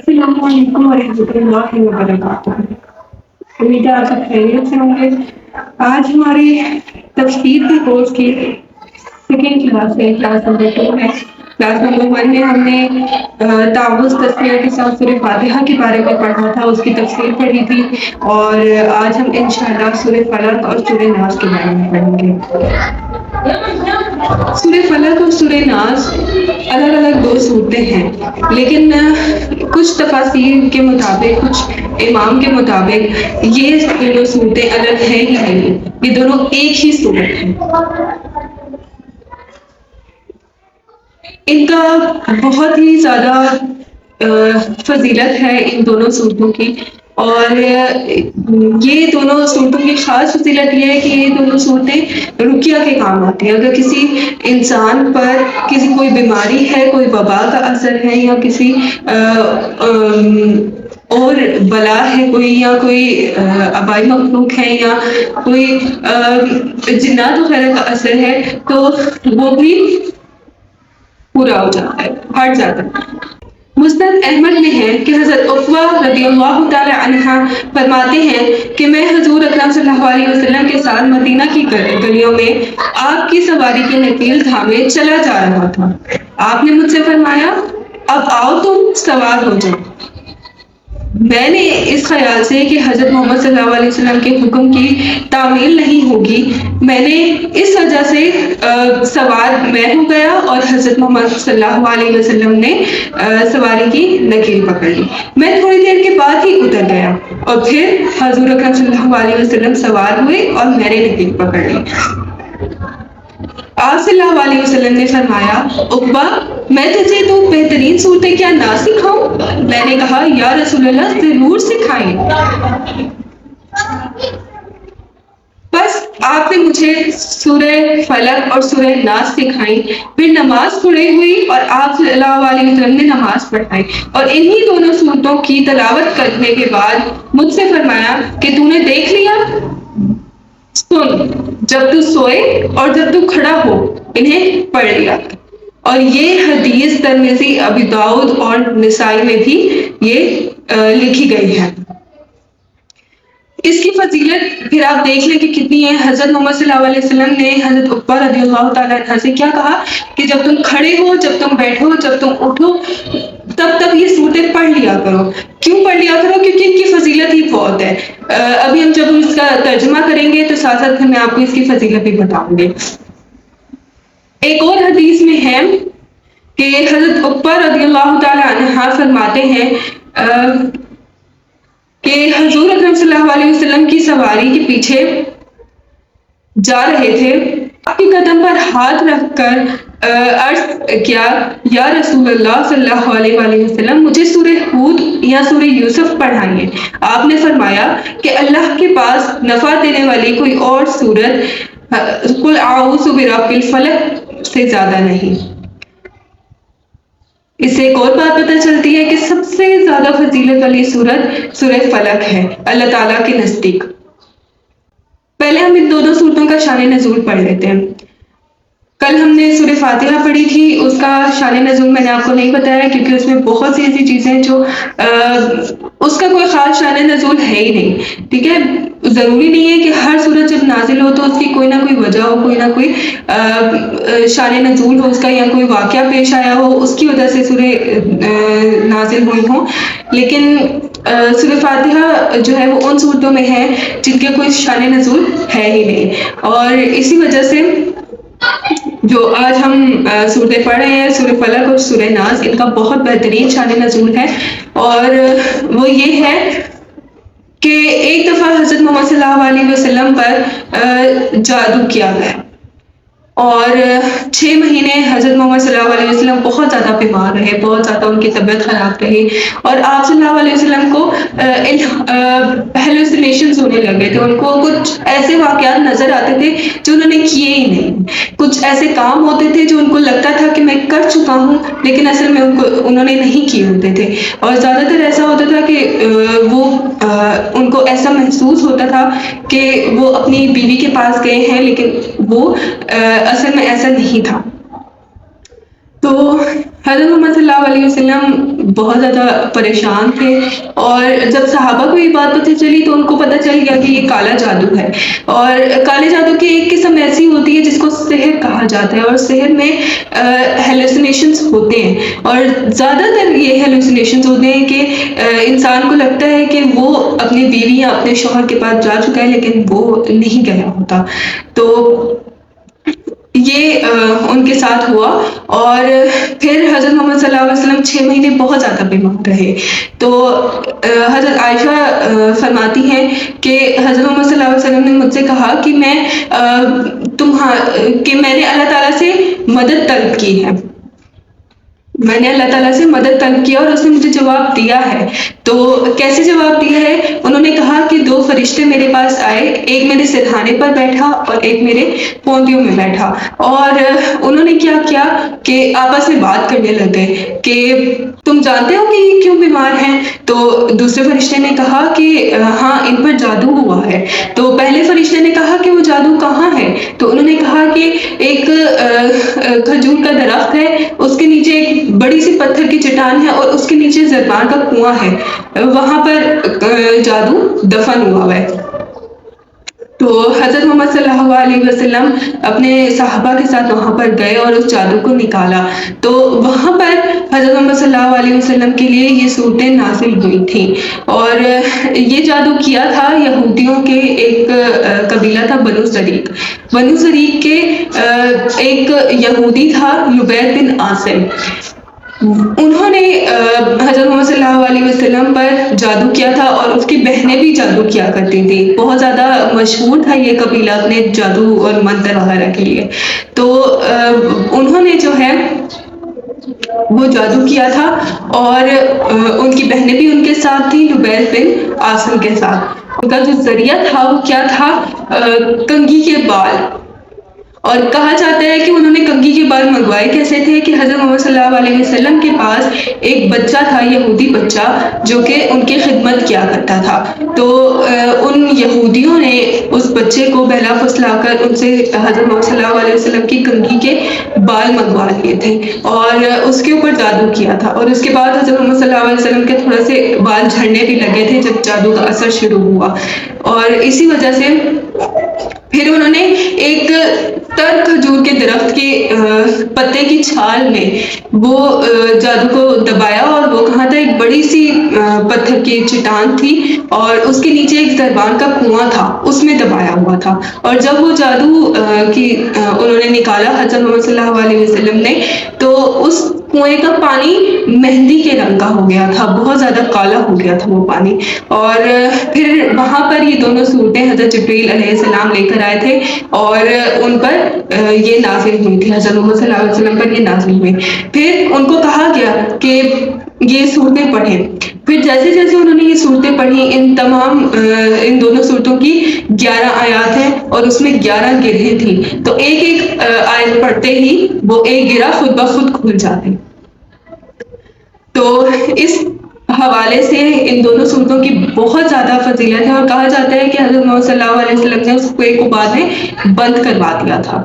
السلام علیکم ورحمۃ اللہ وبرکاتہ۔ امید ہے آپ سب خیریت سے ہوں گے۔ آج ہماری تفسیر کے کورس کی سیکنڈ کلاس ہے، کلاس نمبر 2 ہے۔ کلاس نمبر 1 میں ہم نے تعوذ تسمیہ کے ساتھ سورہ فاتحہ کے بارے میں پڑھا تھا، اس کی تفسیر پڑھی تھی، اور آج ہم انشاءاللہ سورہ فلق اور سورہ ناس کے بارے میں پڑھیں گے۔ سورہ فلق اور سورہ ناس الگ الگ دو صورتیں ہیں، لیکن کچھ تفاسیر کے مطابق، کچھ امام کے مطابق یہ دونوں صورتیں الگ ہیں ہی نہیں، یہ دونوں ایک ہی صورت ہیں۔ ان کا بہت ہی زیادہ فضیلت ہے ان دونوں صورتوں کی، اور یہ دونوں صورتوں کی خاص فضیلت یہ ہے کہ یہ دونوں صورتیں رقیہ کے کام آتی ہیں۔ اگر کسی انسان پر کوئی بیماری ہے، کوئی وبا کا اثر ہے، یا کسی اور بلا ہے کوئی، یا کوئی آبائی مخلوق ہے، یا کوئی جنات وغیرہ کا اثر ہے، تو وہ بھی پورا ہو جاتا ہے، ہٹ جاتا ہے۔ مسند احمد میں ہے کہ حضرت عقبہ رضی اللہ تعالی عنہ فرماتے ہیں کہ میں حضور اکرم صلی اللہ علیہ وسلم کے ساتھ مدینہ کی گلیوں میں آپ کی سواری کی نکیل تھامے چلا جا رہا تھا۔ آپ نے مجھ سے فرمایا، اب آؤ تم سوار ہو جاؤ۔ میں نے اس خیال سے کہ حضرت محمد صلی اللہ علیہ وسلم کے حکم کی تعمیل نہیں ہوگی، میں نے اس وجہ سے سوار میں ہو گیا، اور حضرت محمد صلی اللہ علیہ وسلم نے سواری کی نکیل پکڑ لی۔ میں تھوڑی دیر کے بعد ہی اتر گیا، اور پھر حضور اکرم صلی اللہ علیہ وسلم سوار ہوئے اور میں نے نکیل پکڑ لی۔ آپ صلی اللہ علیہ وسلم نے فرمایا، عقبہ میں تجھے تو بہترین صورتیں کیا نہ سکھاؤں؟ میں نے کہا، یا رسول اللہ ضرور سکھائیں۔ بس آپ نے مجھے سورہ فلق اور سورہ ناس سکھائیں، پھر نماز پڑھی ہوئی اور آپ صلی اللہ علیہ وسلم نے نماز پڑھائی، اور انہی دونوں صورتوں کی تلاوت کرنے کے بعد مجھ سے فرمایا کہ تو نے دیکھ لیا، سن، جب تو سوئے اور جب تو کھڑا ہو انہیں پڑھ لیا۔ اور یہ حدیث ترمذی، ابی داؤد اور نسائی میں بھی یہ لکھی گئی ہے۔ اس کی فضیلت پھر آپ دیکھ لیں کہ کتنی ہے۔ حضرت محمد صلی اللہ علیہ وسلم نے حضرت عقبہ رضی اللہ تعالیٰ عنہ سے کیا کہا کہ جب تم کھڑے ہو، جب تم بیٹھو، جب تم اٹھو، تب یہ صورتیں پڑھ لیا کرو۔ کیوں پڑھ لیا کرو؟ کیونکہ ان کی فضیلت ہی بہت ہے۔ ابھی ہم جب اس کا ترجمہ کریں گے تو ساتھ ساتھ میں آپ کو اس کی فضیلت بھی بتاؤں گی۔ ایک اور حدیث میں ہے کہ حضرت عقبہ رضی اللہ تعالیٰ عنہ فرماتے ہیں کہ حضور اکرم صلی اللہ علیہ وسلم کی سواری کے پیچھے جا رہے تھے، آپ کے قدم پر ہاتھ رکھ کر عرض کیا، یا رسول اللہ صلی اللہ علیہ وسلم مجھے سورہ ہود یا سورہ یوسف پڑھائیے۔ آپ نے فرمایا کہ اللہ کے پاس نفع دینے والی کوئی اور سورت قل اعوذ برب الفلق سے زیادہ نہیں۔ اس سے ایک اور بات پتہ چلتی ہے کہ سب سے زیادہ فضیلت والی سورت سورہ فلق ہے اللہ تعالیٰ کے نزدیک۔ پہلے ہم ان دونوں سورتوں کا شان نزول پڑھ لیتے ہیں۔ کل ہم نے سورہ فاتحہ پڑھی تھی، اس کا شان نزول میں نے آپ کو نہیں بتایا کیونکہ اس میں بہت سی ایسی چیزیں جو اس کا کوئی خاص شان نزول ہے ہی نہیں، ٹھیک ہے۔ ضروری نہیں ہے کہ ہر سورت جب نازل ہو تو اس کی کوئی نہ کوئی وجہ ہو، کوئی نہ کوئی شان نزول ہو اس کا، یا کوئی واقعہ پیش آیا ہو اس کی وجہ سے سورہ نازل ہوئی ہوں، لیکن سورہ فاتحہ جو ہے وہ ان صورتوں میں ہے جن کے کوئی شان نزول ہے ہی نہیں، اور اسی وجہ سے جو آج ہم سورتیں پڑھ رہے ہیں سورہ فلق اور سورہ ناس، ان کا بہت بہترین شان نزول ہے، اور وہ یہ ہے کہ ایک دفعہ حضرت محمد صلی اللہ علیہ وسلم پر جادو کیا گیا، اور 6 مہینے حضرت محمد صلی اللہ علیہ وسلم بہت زیادہ بیمار رہے، بہت زیادہ ان کی طبیعت خراب رہی، اور آپ صلی اللہ علیہ وسلم کو ہیلوسینیشنز ہونے لگے تھے، ان کو کچھ ایسے واقعات نظر آتے تھے جو انہوں نے کیے ہی نہیں، کچھ ایسے کام ہوتے تھے جو ان کو لگتا تھا کہ میں کر چکا ہوں لیکن اصل میں انہوں نے نہیں کیے ہوتے تھے، اور زیادہ تر ایسا ہوتا تھا کہ وہ ان کو ایسا محسوس ہوتا تھا کہ وہ اپنی بیوی کے پاس گئے ہیں لیکن وہ اصل میں ایسا نہیں تھا۔ تو حضرت محمد صلی اللہ علیہ وسلم بہت زیادہ پریشان تھے، اور جب صحابہ کو یہ بات پتہ چلی تو ان کو پتہ چل گیا کہ یہ کالا جادو ہے، اور کالے جادو کی ایک قسم ایسی ہوتی ہے جس کو سحر کہا جاتا ہے، اور سحر میں ہیلوسینیشنز ہوتے ہیں، اور زیادہ تر یہ ہیلوسینیشنز ہوتے ہیں کہ انسان کو لگتا ہے کہ وہ اپنی بیوی یا اپنے شوہر کے پاس جا چکا ہے لیکن وہ نہیں گیا ہوتا۔ تو یہ ان کے ساتھ ہوا، اور پھر حضرت محمد صلی اللہ علیہ وسلم 6 مہینے بہت زیادہ بیمار رہے۔ تو حضرت عائشہ فرماتی ہیں کہ حضرت محمد صلی اللہ علیہ وسلم نے مجھ سے کہا کہ میں نے اللہ تعالیٰ سے مدد طلب کی ہے، میں نے اللہ تعالیٰ سے مدد طلب کیا اور اس نے مجھے جواب دیا ہے۔ تو کیسے جواب دیا ہے؟ انہوں نے کہا کہ 2 فرشتے میرے پاس آئے، ایک میرے سرہانے پر بیٹھا اور ایک میرے پونتیوں میں بیٹھا، اور انہوں نے کیا کیا کہ آپس میں بات کرنے لگ گئے کہ تم جانتے ہو کہ یہ کیوں بیمار ہیں؟ تو دوسرے فرشتے نے کہا کہ ہاں، ان پر جادو ہوا ہے۔ تو پہلے فرشتے نے کہا کہ وہ جادو کہاں ہے؟ تو انہوں نے کہا کہ ایک کھجور کا درخت ہے، اس کے نیچے ایک بڑی سی پتھر کی چٹان ہے اور اس کے نیچے زربان کا کنواں ہے، وہاں پر جادو دفن ہوا ہے۔ تو حضرت محمد صلی اللہ علیہ وسلم اپنے صحابہ کے ساتھ وہاں پر گئے اور اس جادو کو نکالا۔ تو وہاں پر حضرت محمد صلی اللہ علیہ وسلم کے لیے یہ صورتیں نازل ہوئی تھیں، اور یہ جادو کیا تھا یہودیوں کے ایک قبیلہ تھا بنو زریق۔ بنو زریق کے ایک یہودی تھا لبید بن عاصم، انہوں نے حضرت محمد صلی اللہ علیہ وسلم پر جادو کیا تھا، اور اس کی بہنیں بھی جادو کیا کرتی تھیں، بہت زیادہ مشہور تھا یہ قبیلہ اپنے جادو اور منتر وغیرہ کے لیے۔ تو انہوں نے جو ہے وہ جادو کیا تھا، اور ان کی بہنیں بھی ان کے ساتھ تھیں لبید بن عاصم کے ساتھ۔ ان کا جو ذریعہ تھا وہ کیا تھا؟ کنگھی کے بال، اور کہا جاتا ہے کہ انہوں نے کنگھی کے بال منگوائے کیسے تھے کہ حضرت محمد صلی اللہ علیہ وسلم کے پاس ایک بچہ تھا، یہودی بچہ، جو کہ ان کی خدمت کیا کرتا تھا۔ تو ان یہودیوں نے اس بچے کو بہلا پھسلا کر ان سے حضرت محمد صلی اللہ علیہ وسلم کی کنگھی کے بال منگوا لیے تھے، اور اس کے اوپر جادو کیا تھا، اور اس کے بعد حضرت محمد صلی اللہ علیہ وسلم کے تھوڑے سے بال جھڑنے بھی لگے تھے جب جادو کا اثر شروع ہوا، اور اسی وجہ سے پھر انہوں نے ایک تر کھجور کے درخت کے پتے کی چھال میں وہ جادو کو دبایا، اور وہ کہاں تھا؟ ایک بڑی سی پتھر کی چٹان تھی، اور اس کے نیچے ایک دربان کا کنواں تھا، اس میں دبایا ہوا تھا، اور جب وہ جادو انہوں نے نکالا حضرت محمد صلی اللہ علیہ وسلم نے، تو اس کنویں کا پانی مہندی کے رنگ کا ہو گیا تھا، بہت زیادہ کالا ہو گیا تھا وہ پانی۔ اور پھر وہاں پر یہ دونوں صورتیں حضرت جبریل علیہ السلام لے کر آئے تھے، اور ان پر یہ نازل ہوئی تھی، حضرت محمد صلی اللہ علیہ وسلم پر یہ نازل ہوئی۔ پھر ان کو کہا گیا کہ یہ صورتیں پڑھیں۔ پھر جیسے جیسے انہوں نے یہ صورتیں پڑھی، ان دونوں صورتوں کی 11 آیات ہیں، اور اس میں 11 گرہیں تھیں، تو ایک ایک آیت پڑھتے ہی وہ ایک گرہ خود بخود کھل جاتے۔ تو اس حوالے سے ان دونوں صورتوں کی بہت زیادہ فضیلت ہے، اور کہا جاتا ہے کہ حضرت محمد صلی اللہ علیہ وسلم نے اس کنویں کو بعد میں بند کروا دیا تھا۔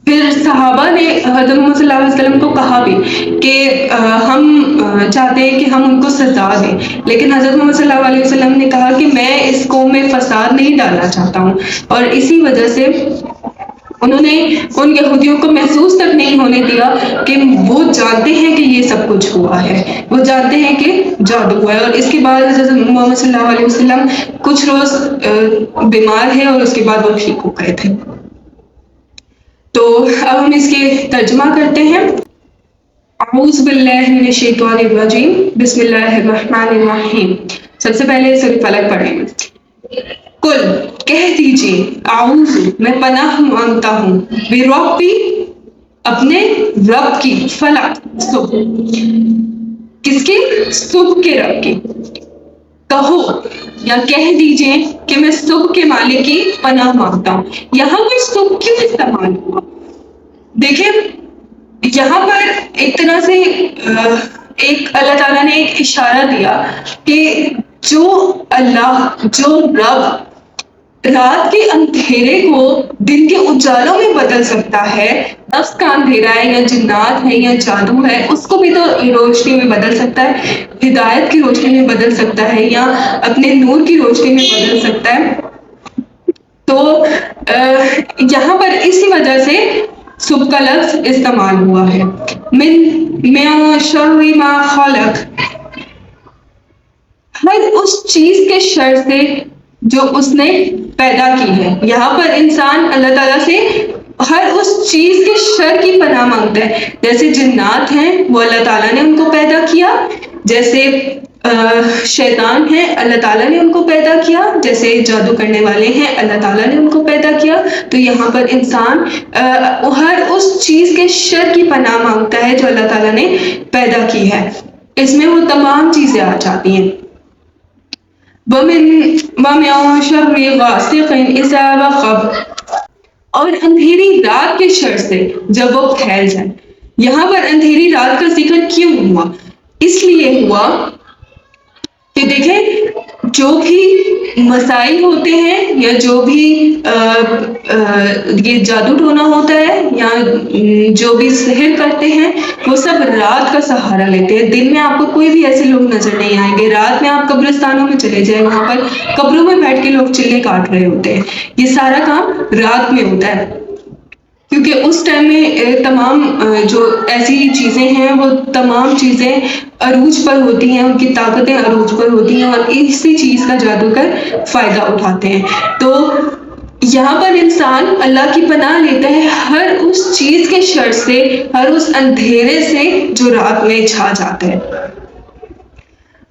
پھر صحابہ نے حضرت محمد صلی اللہ علیہ وسلم کو کہا بھی کہ ہم چاہتے ہیں کہ ہم ان کو سزا دیں، لیکن حضرت محمد صلی اللہ علیہ وسلم نے کہا کہ میں اس قوم میں فساد نہیں ڈالنا چاہتا ہوں، اور اسی وجہ سے انہوں نے ان یہودیوں کو محسوس تک نہیں ہونے دیا کہ وہ جانتے ہیں کہ یہ سب کچھ ہوا ہے، وہ جانتے ہیں کہ جادو ہوا ہے۔ اور اس کے بعد حضرت محمد صلی اللہ علیہ وسلم کچھ روز بیمار ہیں، اور اس کے بعد وہ ٹھیک ہو گئے تھے۔ تو اب ہم اس کے ترجمہ کرتے ہیں۔ اعوذ باللہ من الشیطان الرجیم، بسم اللہ الرحمن الرحیم۔ سب سے پہلے سورۃ فلق پڑھیں گے۔ کل، کہہ دیجیے، اعوذ، میں پناہ مانگتا ہوں، بربی، اپنے رب کی، فلق، صبح، کس کی؟ صبح کے رب کی۔ کہو یا کہہ دیجیے کہ میں صبح کے مالک کی پناہ مانگتا ہوں۔ یہاں پر صبح کیوں استعمال ہوا؟ دیکھیں، یہاں پر ایک طرح سے ایک اللہ تعالیٰ نے ایک اشارہ دیا کہ جو اللہ، جو رب رات کے اندھیرے کو دن کے اجالوں میں بدل سکتا ہے، نفس کا اندھیرا ہے یا جنات ہے یا جادو ہے اس کو بھی تو روشنی میں بدل سکتا ہے، ہدایت کی روشنی میں بدل سکتا ہے یا اپنے نور کی روشنی میں بدل سکتا ہے۔ تو یہاں پر اسی وجہ سے صبح کا لفظ استعمال ہوا ہے۔ من شر ما خلق، ہر اس چیز کے شر سے جو اس نے پیدا کی ہے۔ یہاں پر انسان اللہ تعالیٰ سے ہر اس چیز کے شر کی پناہ مانگتا ہے، جیسے جنات ہیں وہ اللہ تعالیٰ نے ان کو پیدا کیا، جیسے شیطان ہیں اللہ تعالیٰ نے ان کو پیدا کیا، جیسے جادو کرنے والے ہیں اللہ تعالیٰ نے ان کو پیدا کیا۔ تو یہاں پر انسان ہر اس چیز کے شر کی پناہ مانگتا ہے جو اللہ تعالیٰ نے پیدا کی ہے، اس میں وہ تمام چیزیں آ جاتی ہیں۔ وَمِن شَرِّ غَاسِقٍ إِذَا وَقَبَ، اور اندھیری رات کے شر سے جب وہ پھیل جائے۔ یہاں پر اندھیری رات کا ذکر کیوں ہوا؟ اس لیے ہوا کہ دیکھیں جو بھی مسائل ہوتے ہیں یا جو بھی یہ جادو ٹونا ہوتا ہے یا جو بھی سحر کرتے ہیں وہ سب رات کا سہارا لیتے ہیں۔ دن میں آپ کو کوئی بھی ایسے لوگ نظر نہیں آئیں گے، رات میں آپ قبرستانوں میں چلے جائیں، وہاں پر قبروں میں بیٹھ کے لوگ چلے کاٹ رہے ہوتے ہیں، یہ سارا کام رات میں ہوتا ہے، کیونکہ اس ٹائم میں تمام جو ایسی چیزیں ہیں وہ تمام چیزیں عروج پر ہوتی ہیں، ان کی طاقتیں عروج پر ہوتی ہیں اور اسی چیز کا جادوگر فائدہ اٹھاتے ہیں۔ تو یہاں پر انسان اللہ کی پناہ لیتا ہے ہر اس چیز کے شر سے، ہر اس اندھیرے سے جو رات میں چھا جاتا ہے۔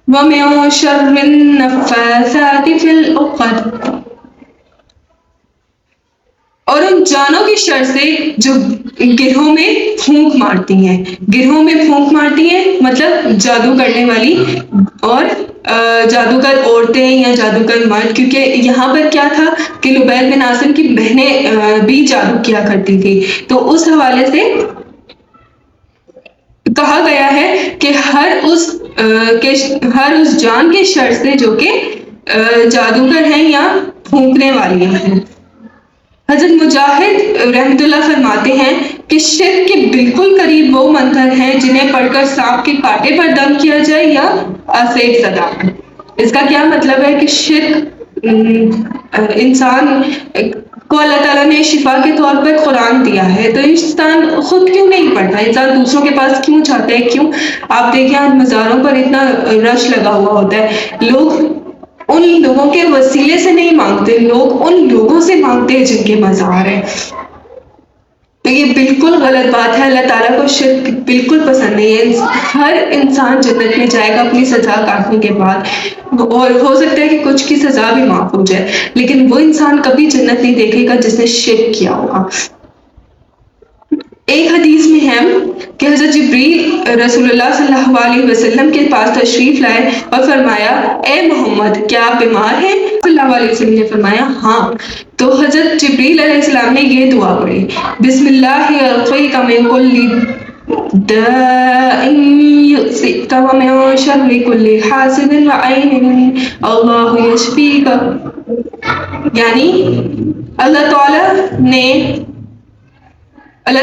وَمِن شَرِّ النَّفَّاثَاتِ فِي الْعُقَدِ، اور ان جانوں کی شر سے جو گرہوں میں پھونک مارتی ہیں۔ گرہوں میں پھونک مارتی ہیں مطلب جادو کرنے والی اور جادوگر عورتیں یا جادوگر مرد، کیونکہ یہاں پر کیا تھا کہ لبید بن عاصم کی بہنیں بھی جادو کیا کرتی تھی، تو اس حوالے سے کہا گیا ہے کہ ہر اس جان کے شر سے جو کہ جادوگر ہیں یا پھونکنے والی ہیں۔ حضرت مجاہد رحمۃ اللہ فرماتے ہیں کہ شرک کے بالکل قریب وہ منتر ہیں جنہیں پڑھ کر سانپ کے کانٹے پر دم کیا جائے یا آسیب صدا۔ اس کا کیا مطلب ہے کہ شرک انسان کو اللہ تعالیٰ نے شفا کے طور پر قرآن دیا ہے، تو انسان خود کیوں نہیں پڑھتا، انسان دوسروں کے پاس کیوں جاتا ہے؟ کیوں آپ دیکھیں آج مزاروں پر اتنا رش لگا ہوا ہوتا ہے، لوگ ان لوگوں کے وسیلے سے نہیں مانگتے، لوگ ان لوگوں سے مانگتے ہیں جن کے مزار ہیں۔ تو یہ بالکل غلط بات ہے، اللہ تعالیٰ کو شرک بالکل پسند نہیں ہے۔ ہر انسان جنت میں جائے گا اپنی سزا کاٹنے کے بعد، اور ہو سکتا ہے کہ کچھ کی سزا بھی معاف ہو جائے، لیکن وہ انسان کبھی جنت نہیں دیکھے گا جس نے شرک کیا ہوگا۔ ایک حدیث میں ہے کہ حضرت جبریل رسول اللہ صلی اللہ علیہ وسلم کے پاس تشریف لائے اور فرمایا اے محمد کیا آپ بیمار ہیں؟ صلی اللہ علیہ وسلم نے فرمایا ہاں۔ تو حضرت جبریل علیہ السلام نے یہ دعا پڑھی، بسم اللہ ارقیک من کل داء یؤذیک ومن شر کل حاسد وعین اللہ یشفیک، یعنی اللہ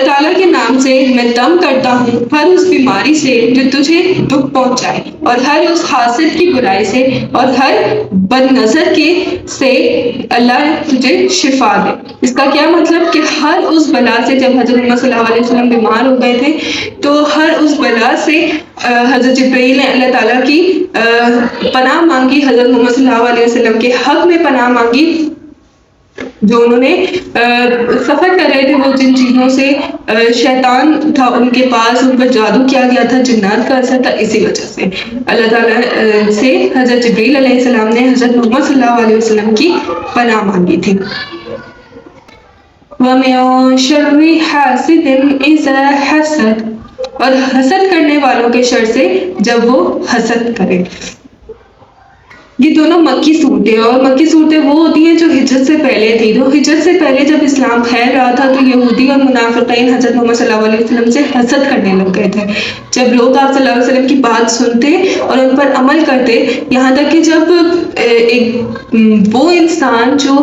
تعالیٰ کے نام سے میں دم کرتا ہوں ہر اس بیماری سے جو تجھے دکھ پہنچائے، اور ہر اس حاسد کی برائی سے اور ہر بد نظر سے اللہ تجھے شفا دے۔ اس کا کیا مطلب کہ ہر اس بلا سے، جب حضرت محمد صلی اللہ علیہ وسلم بیمار ہو گئے تھے تو ہر اس بلا سے حضرت جبرائیل نے اللہ تعالیٰ کی پناہ مانگی، حضرت محمد صلی اللہ علیہ وسلم کے حق میں پناہ مانگی، جو انہوں نے سفر کر رہے تھے، وہ جن چیزوں سے شیطان تھا ان کے پاس، ان پر جادو کیا گیا تھا، جنات کا اثر تھا، اسی وجہ سے اللہ تعالیٰ سے حضرت جبریل علیہ السلام نے حضرت محمد صلی اللہ علیہ وسلم کی پناہ مانگی تھی۔ وَمِن شَرِّ حَاسِدٍ إِذَا حَسَدَ، اور حسد کرنے والوں کے شر سے جب وہ حسد کرے۔ یہ دونوں مکی صورتیں، اور مکی صورتیں وہ ہوتی ہیں جو ہجرت سے پہلے تھی. تو ہجرت سے پہلے جب اسلام پھیل رہا تھا تو یہودی اور منافقین حضرت محمد صلی اللہ علیہ وسلم سے حسد کرنے لگ گئے تھے. جب لوگ آپ صلی اللہ علیہ وسلم کی بات سنتے اور ان پر عمل کرتے، یہاں تک کہ جب وہ انسان جو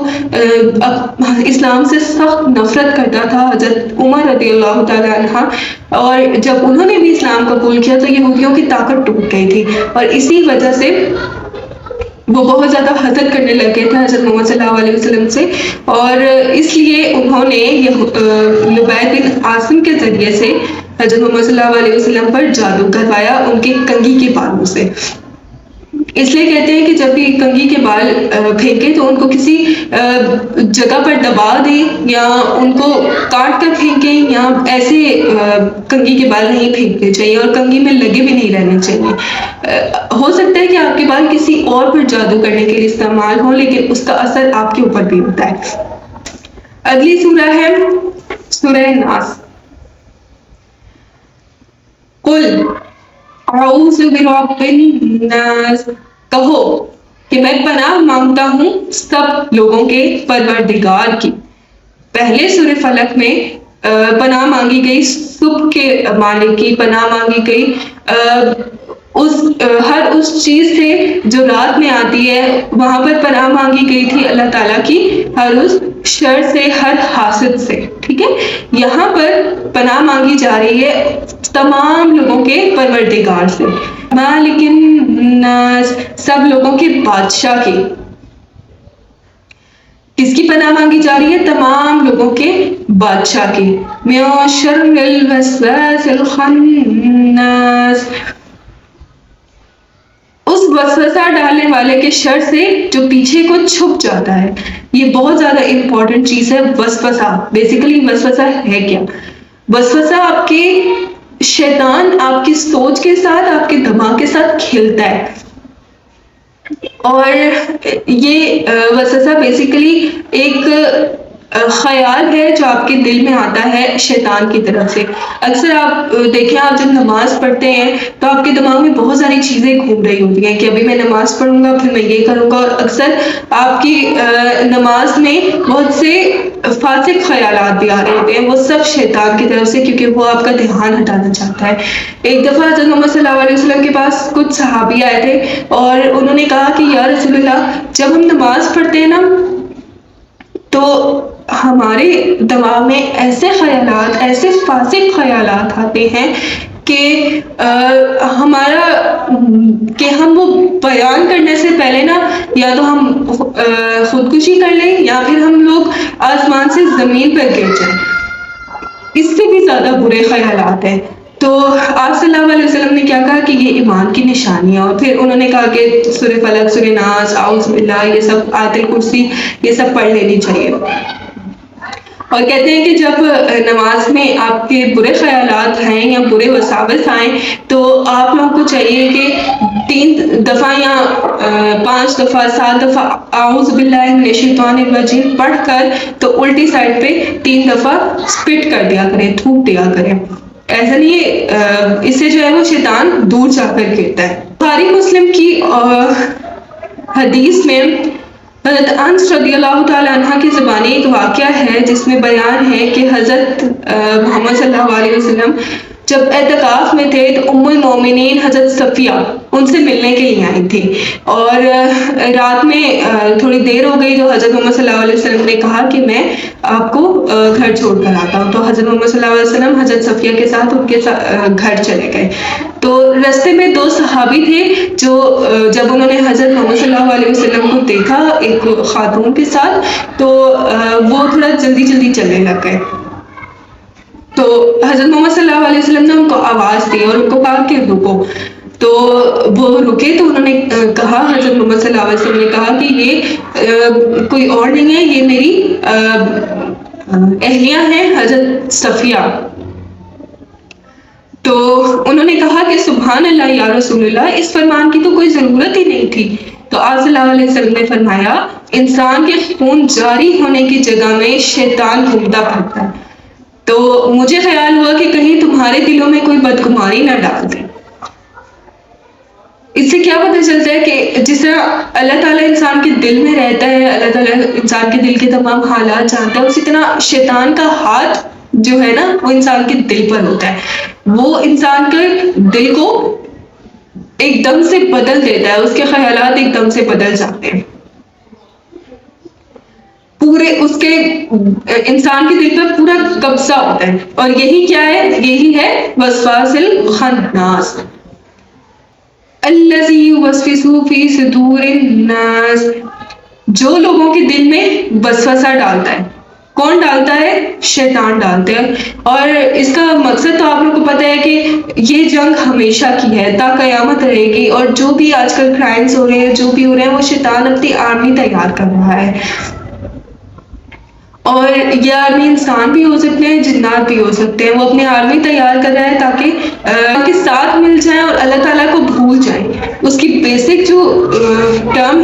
اسلام سے سخت نفرت کرتا تھا، حضرت عمر رضی اللہ تعالیٰ عنہ، اور جب انہوں نے بھی اسلام قبول کیا تو یہودیوں کی طاقت ٹوٹ گئی تھی، اور اسی وجہ سے وہ بہت زیادہ حسد کرنے لگے تھے حضرت محمد صلی اللہ علیہ وسلم سے. اور اس لیے انہوں نے لبید بن عاصم کے ذریعے سے حضرت محمد صلی اللہ علیہ وسلم پر جادو کروایا ان کے کنگھی کے بالوں سے. اس لیے کہتے ہیں کہ جب بھی کنگھی کے بال پھینکے تو ان کو کسی جگہ پر دبا دیں یا ان کو کاٹ کر پھینکیں، یا ایسے کنگھی کے بال نہیں پھینکنے چاہیے اور کنگھی میں لگے بھی نہیں رہنے چاہیے. ہو سکتا ہے کہ آپ کے بال کسی اور پر جادو کرنے کے لیے استعمال ہوں، لیکن اس کا اثر آپ کے اوپر بھی ہوتا ہے. اگلی سورہ ہے سورہ ناس. قل اعوذ برب الناس، کہو کہ میں پناہ مانگتا ہوں سب لوگوں کے پروردگار کی. پہلے سورہ فلق میں پناہ مانگی گئی صبح کے مالک کی، پناہ مانگی گئی ہر اس چیز سے جو رات میں آتی ہے، وہاں پر پناہ مانگی گئی تھی اللہ تعالیٰ کی ہر اس شر سے، ہر حاسد سے. ٹھیک ہے، یہاں پر پناہ مانگی جا رہی ہے تمام لوگوں کے پروردگار سے، مالک الناس، سب لوگوں کے بادشاہ کی. کس کی پناہ مانگی جا رہی ہے؟ تمام لوگوں کے بادشاہ کی. من شر الوسواس الخناس، اس وسوسہ ڈالنے والے کے شر سے جو پیچھے کو چھپ جاتا ہے. یہ بہت زیادہ امپورٹنٹ چیز ہے. وسوسہ بیسیکلی وسوسہ ہے کیا؟ وسوسہ آپ کے شیطان آپ کی سوچ کے ساتھ، آپ کے دماغ کے ساتھ کھیلتا ہے، اور یہ وسوسہ بیسیکلی ایک خیال ہے جو آپ کے دل میں آتا ہے شیطان کی طرف سے. اکثر آپ دیکھیں، آپ جب نماز پڑھتے ہیں تو آپ کے دماغ میں بہت ساری چیزیں گھوم رہی ہوتی ہیں کہ ابھی میں نماز پڑھوں گا، پھر میں یہ کروں گا، اور اکثر آپ کی نماز میں بہت سے فاسق خیالات بھی آ رہے ہوتے ہیں. وہ سب شیطان کی طرف سے، کیونکہ وہ آپ کا دھیان ہٹانا چاہتا ہے. ایک دفعہ حضرت محمد صلی اللہ علیہ وسلم کے پاس کچھ صحابی آئے تھے اور انہوں نے کہا کہ یا رسول اللہ، جب ہم نماز پڑھتے ہیں نا تو ہمارے دماغ میں ایسے خیالات، ایسے فاسق خیالات آتے ہیں کہ ہمارا کہ ہم وہ بیان کرنے سے پہلے نا یا تو ہم خودکشی کر لیں یا پھر ہم لوگ آسمان سے زمین پر گر جائیں. اس سے بھی زیادہ برے خیالات ہیں. تو آپ صلی اللہ علیہ وسلم نے کیا کہا کہ یہ ایمان کی نشانی ہے، اور پھر انہوں نے کہا کہ سورہ فلق، سورہ ناس، اعوذ باللہ، یہ سب آیت الکرسی، یہ سب پڑھ لینی چاہیے. اور کہتے ہیں کہ جب نماز میں آپ کے برے خیالات ہیں یا برے وساوس آئیں تو آپ لوگوں کو چاہیے کہ 3 دفعہ یا 5 دفعہ 7 دفعہ اعوذ باللہ من الشیطان الرجیم پڑھ کر تو الٹی سائڈ پہ 3 دفعہ اسپٹ کر دیا کریں، تھوک دیا کریں. ایسا نہیں، اس سے جو ہے وہ شیطان دور جا کر گرتا ہے. بخاری مسلم کی حدیث میں حضرت انس رضی اللہ تعالیٰ عنہ کی زبانی ایک واقعہ ہے جس میں بیان ہے کہ حضرت محمد صلی اللہ علیہ وسلم جب اعتکاف میں تھے تو ام المومنین حضرت صفیہ ان سے ملنے کے لیے آئی تھی، اور رات میں تھوڑی دیر ہو گئی تو حضرت محمد صلی اللہ علیہ وسلم نے کہا کہ میں آپ کو گھر چھوڑ کر آتا ہوں. تو حضرت محمد صلی اللہ علیہ وسلم حضرت صفیہ کے ساتھ ان کے گھر چلے گئے. تو راستے میں 2 صحابی تھے جو جب انہوں نے حضرت محمد صلی اللہ علیہ وسلم کو دیکھا ایک خاتون کے ساتھ تو وہ تھوڑا جلدی جلدی چلنے لگ گئے. تو حضرت محمد صلی اللہ علیہ وسلم نے ان کو آواز دی اور ان کو کہا کہ رکو. تو وہ رکے تو انہوں نے کہا، حضرت محمد صلی اللہ علیہ وسلم نے کہا کہ یہ کوئی اور نہیں ہے، یہ میری اہلیہ ہیں حضرت صفیہ. تو انہوں نے کہا کہ سبحان اللہ یا رسول اللہ، اس فرمان کی تو کوئی ضرورت ہی نہیں تھی. تو آپ صلی اللہ علیہ وسلم نے فرمایا انسان کے خون جاری ہونے کی جگہ میں شیطان گھومتا پھرتا ہے، تو مجھے خیال ہوا کہ کہیں تمہارے دلوں میں کوئی بدگمانی نہ ڈال دے. اس سے کیا پتہ چلتا ہے کہ جس طرح اللہ تعالیٰ انسان کے دل میں رہتا ہے، اللہ تعالیٰ انسان کے دل کے تمام حالات جانتا ہے، اسی طرح شیطان کا ہاتھ جو ہے نا وہ انسان کے دل پر ہوتا ہے، وہ انسان کے دل کو ایک دم سے بدل دیتا ہے، اس کے خیالات ایک دم سے بدل جاتے ہیں، پورے اس کے انسان کے دل پر پورا قبضہ ہوتا ہے، اور یہی کیا ہے؟ یہی ہے وسواس الخناس الذی یوسوس فی صدور الناس، جو لوگوں کے دل میں وسوسہ ڈالتا ہے۔ کون ڈالتا ہے؟ شیطان ڈالتا ہے، اور اس کا مقصد تو آپ لوگ کو پتہ ہے کہ یہ جنگ ہمیشہ کی ہے، تا قیامت رہے گی، اور جو بھی آج کل کرائمز ہو رہے ہیں، جو بھی ہو رہے ہیں، وہ شیطان اپنی آرمی تیار کر رہا ہے، اور یہ آرمی انسان بھی ہو سکتے ہیں، جنات بھی ہو سکتے ہیں، وہ اپنی آرمی تیار کر رہا ہے تاکہ ساتھ مل جائیں اور اللہ تعالیٰ کو بھول جائیں۔ اس کی بیسک جو ٹرم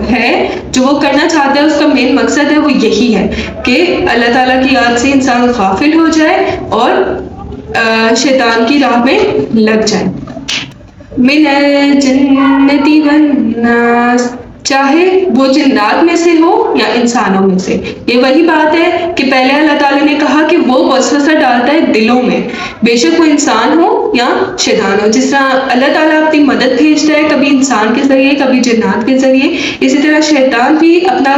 ہے جو وہ کرنا چاہتا ہے، اس کا مین مقصد ہے وہ یہی ہے کہ اللہ تعالیٰ کی یاد سے انسان غافل ہو جائے اور شیطان کی راہ میں لگ جائے۔ من الجنۃ والناس، چاہے وہ جنات میں سے ہو یا انسانوں میں سے، یہ وہی بات ہے کہ پہلے اللہ تعالیٰ نے کہا کہ وہ وسوسہ ڈالتا ہے دلوں میں، بے شک وہ انسان ہو یا شیطان ہو۔ جس طرح اللہ تعالیٰ اپنی مدد بھیجتا ہے کبھی انسان کے ذریعے، کبھی جنات کے ذریعے، اسی طرح شیطان بھی اپنا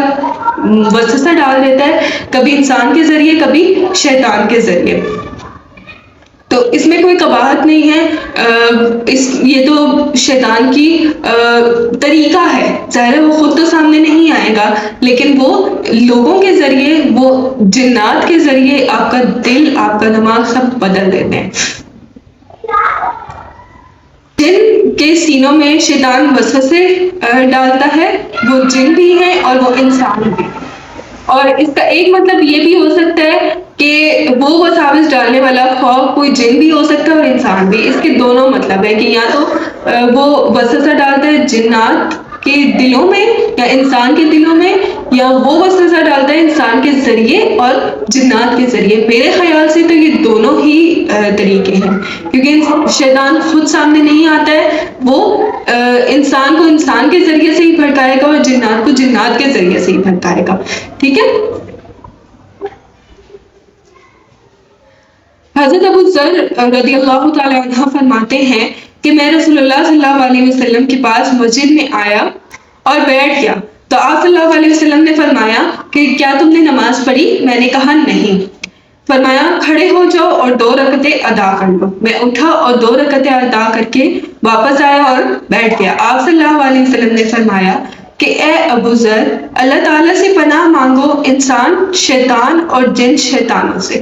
وسوسہ ڈال دیتا ہے کبھی انسان کے ذریعے، کبھی شیطان کے ذریعے۔ تو اس میں کوئی قباحت نہیں ہے، یہ تو شیطان کی طریقہ ہے، ظاہر ہے وہ خود تو سامنے نہیں آئے گا، لیکن وہ لوگوں کے ذریعے، وہ جنات کے ذریعے آپ کا دل، آپ کا دماغ سب بدل دیتے ہیں۔ جن کے سینوں میں شیطان وسوسے ڈالتا ہے، وہ جن بھی ہیں اور وہ انسان بھی، اور اس کا ایک مطلب یہ بھی ہو سکتا ہے کہ وہ وساوس ڈالنے والا خوف کوئی جن بھی ہو سکتا ہے اور انسان بھی، اس کے دونوں مطلب ہے کہ یا تو وہ وسوسہ ڈالتا ہے جنات کے دلوں میں یا انسان کے دلوں میں، یا وہ وسوسہ ڈالتا ہے انسان کے ذریعے اور جنات کے ذریعے۔ میرے خیال سے تو یہ دونوں ہی طریقے ہیں، کیونکہ شیطان خود سامنے نہیں آتا ہے، وہ انسان کو انسان کے ذریعے سے ہی بھٹکائے گا اور جنات کو جنات کے ذریعے سے ہی بھٹکائے گا، ٹھیک ہے؟ حضرت ابو ذر رضی اللہ تعالی عنہ فرماتے ہیں کہ میں رسول اللہ صلی اللہ علیہ وسلم کے پاس مسجد میں آیا اور بیٹھ گیا، تو آپ صلی اللہ علیہ وسلم نے فرمایا کہ کیا تم نے نماز پڑھی؟ میں نے کہا نہیں۔ فرمایا کھڑے ہو جاؤ اور 2 رکعتیں ادا کر لو۔ میں اٹھا اور 2 رکعتیں ادا کر کے واپس آیا اور بیٹھ گیا۔ آپ صلی اللہ علیہ وسلم نے فرمایا کہ اے ابو ذر، اللہ تعالیٰ سے پناہ مانگو انسان شیطان اور جن شیطانوں سے۔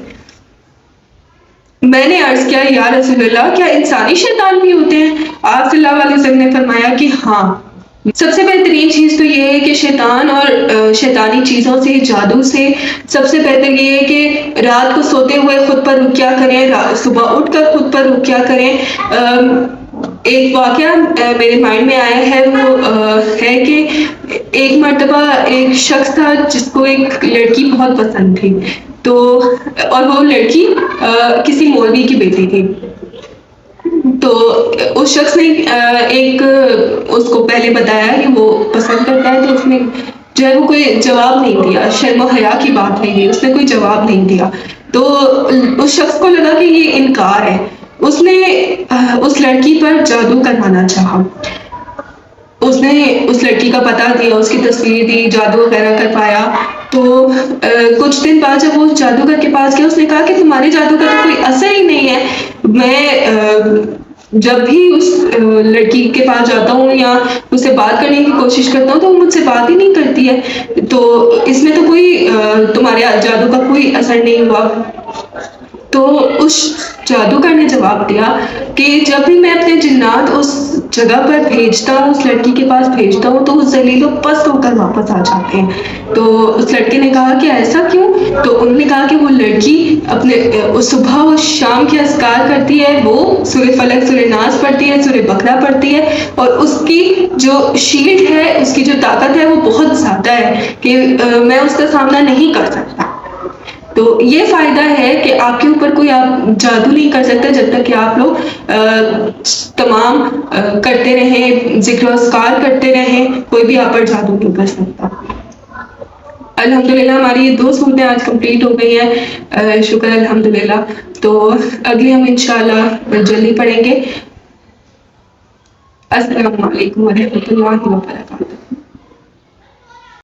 میں نے عرض کیا یا رسول اللہ، کیا انسانی شیطان بھی ہوتے ہیں؟ آپ صلی اللہ علیہ وسلم نے فرمایا کہ ہاں، سب سے بہترین چیز تو یہ ہے کہ شیطان اور شیطانی چیزوں سے، جادو سے، سب سے بہتر یہ ہے کہ رات کو سوتے ہوئے خود پر رقیہ کریں، صبح اٹھ کر خود پر رقیہ کریں۔ ایک واقعہ میرے مائنڈ میں آیا ہے، وہ ہے کہ ایک مرتبہ ایک شخص تھا جس کو ایک لڑکی بہت پسند تھی، تو اور وہ لڑکی کسی مولوی کی بیٹی تھی، تو اس شخص نے ایک اس کو پہلے بتایا کہ وہ پسند کرتا ہے، تو اس نے جو ہے وہ کوئی جواب نہیں دیا، شرم و حیا کی بات نہیں ہے، اس نے کوئی جواب نہیں دیا، تو اس شخص کو لگا کہ یہ انکار ہے، اس نے اس لڑکی پر جادو کروانا چاہا، اس نے اس لڑکی کا پتہ دیا، اس کی تصویر دی، جادو وغیرہ کروایا، تو کچھ دن بعد جب وہ جادوگر کے پاس گیا، اس نے کہا کہ تمہارے جادو کا تو کوئی اثر ہی نہیں ہے، میں جب بھی اس لڑکی کے پاس جاتا ہوں یا اس سے بات کرنے کی کوشش کرتا ہوں تو وہ مجھ سے بات ہی نہیں کرتی ہے، تو اس میں تو کوئی تمہارے جادو کا کوئی اثر نہیں ہوا۔ تو اس جادوگر نے جواب دیا کہ جب بھی میں اپنے جنات اس جگہ پر بھیجتا ہوں، اس لڑکی کے پاس بھیجتا ہوں، تو وہ ذلیل و پست ہو کر واپس آ جاتے ہیں۔ تو اس لڑکے نے کہا کہ ایسا کیوں؟ تو انہوں نے کہا کہ وہ لڑکی اپنے صبح و شام کے اذکار کرتی ہے، وہ سورہ فلق، سورہ ناس پڑھتی ہے، سورہ بقرہ پڑھتی ہے، اور اس کی جو شیلڈ ہے، اس کی جو طاقت ہے وہ بہت زیادہ ہے کہ میں اس کا سامنا نہیں کر سکتا۔ تو یہ فائدہ ہے کہ آپ کے اوپر کوئی آپ جادو نہیں کر سکتا جب تک کہ آپ لوگ تمام کرتے رہیں، ذکر و اذکار کرتے رہیں، کوئی بھی آپ پر جادو نہیں کر سکتا۔ الحمدللہ ہماری یہ 2 صورتیں آج کمپلیٹ ہو گئی ہیں، شکر الحمدللہ۔ تو اگلی ہم انشاءاللہ جلدی پڑھیں گے۔ السلام علیکم ورحمۃ اللہ وبرکاتہ۔